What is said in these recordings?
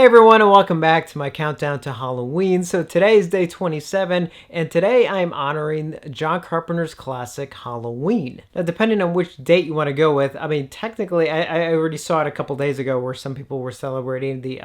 everyone, and welcome back to my countdown to Halloween. So today is day 27, and today I'm honoring John Carpenter's classic Halloween. Now, depending on which date you want to go with, I mean, technically, I already saw it a couple days ago where some people were celebrating the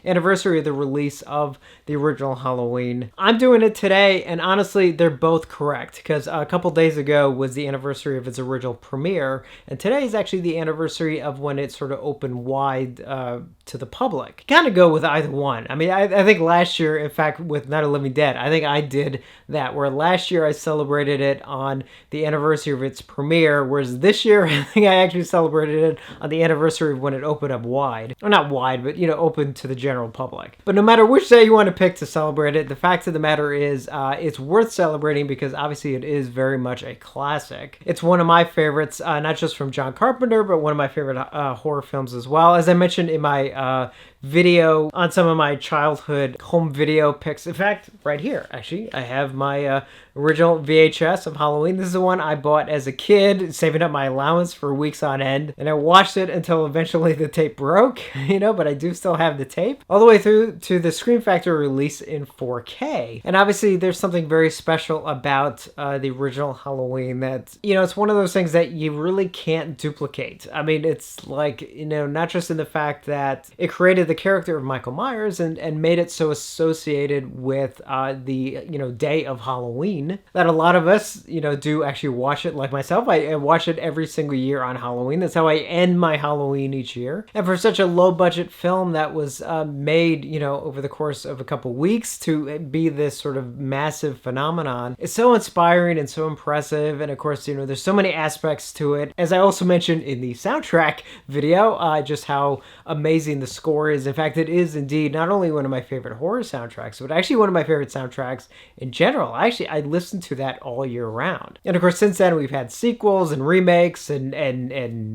anniversary of the release of the original Halloween. I'm doing it today, and honestly, they're both correct, because a couple days ago was the anniversary of its original premiere, and today is actually the anniversary of when it sort of opened wide to the public. Kind of go with either one. I mean, I think last year, in fact, with Night of the Living Dead, I think I did that, where last year I celebrated it on the anniversary of its premiere, whereas this year I think I actually celebrated it on the anniversary of when it opened up wide. Well, not wide, but, open to the general public. But no matter which day you want to pick to celebrate it, the fact of the matter is it's worth celebrating because obviously it is very much a classic. It's one of my favorites, not just from John Carpenter, but one of my favorite horror films as well. As I mentioned in my video on some of my childhood home video pics. In fact, right here, actually, I have my original VHS of Halloween. This is the one I bought as a kid, saving up my allowance for weeks on end. And I watched it until eventually the tape broke, but I do still have the tape. All the way through to the Scream Factory release in 4K. And obviously, there's something very special about the original Halloween that, it's one of those things that you really can't duplicate. I mean, it's like, not just in the fact that it created the character of Michael Myers and made it so associated with the day of Halloween that a lot of us do actually watch it. Like myself, I watch it every single year on Halloween. That's how I end my Halloween each year. And for such a low budget film that was made over the course of a couple weeks to be this sort of massive phenomenon, it's so inspiring and so impressive. And of course, there's so many aspects to it. As I also mentioned in the soundtrack video, just how amazing the score is. In fact, it is indeed not only one of my favorite horror soundtracks, but actually one of my favorite soundtracks in general. I listen to that all year round. And of course, since then, we've had sequels and remakes and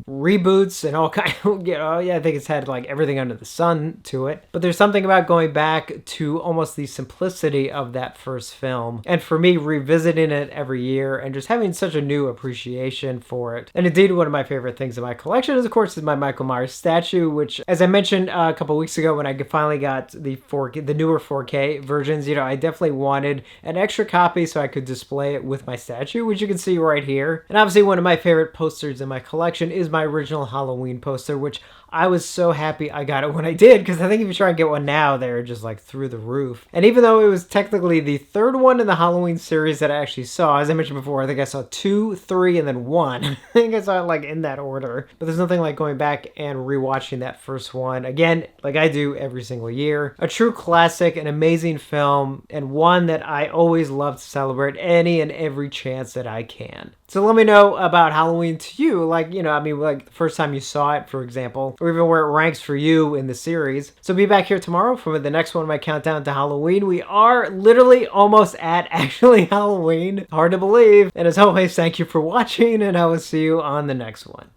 reboots and all kinds I think it's had like everything under the sun to it. But there's something about going back to almost the simplicity of that first film. And for me, revisiting it every year and just having such a new appreciation for it. And indeed, one of my favorite things in my collection is, of course, my Michael Myers statue, which, as I mentioned a couple weeks ago when I finally got the newer 4K versions, I definitely wanted an extra copy so I could display it with my statue, which you can see right here. And obviously one of my favorite posters in my collection is my original Halloween poster, which I was so happy I got it when I did, because I think if you try and get one now, they're just like through the roof. And even though it was technically the third one in the Halloween series that I actually saw, as I mentioned before, I think I saw 2, 3, and then 1. I think I saw it like in that order. But there's nothing like going back and rewatching that first one again, like I do every single year. A true classic, an amazing film, and one that I always love to celebrate any and every chance that I can. So let me know about Halloween to you, like the first time you saw it, for example, or even where it ranks for you in the series. So be back here tomorrow for the next one of my countdown to Halloween. We are literally almost at actually Halloween. Hard to believe. And as always, thank you for watching, and I will see you on the next one.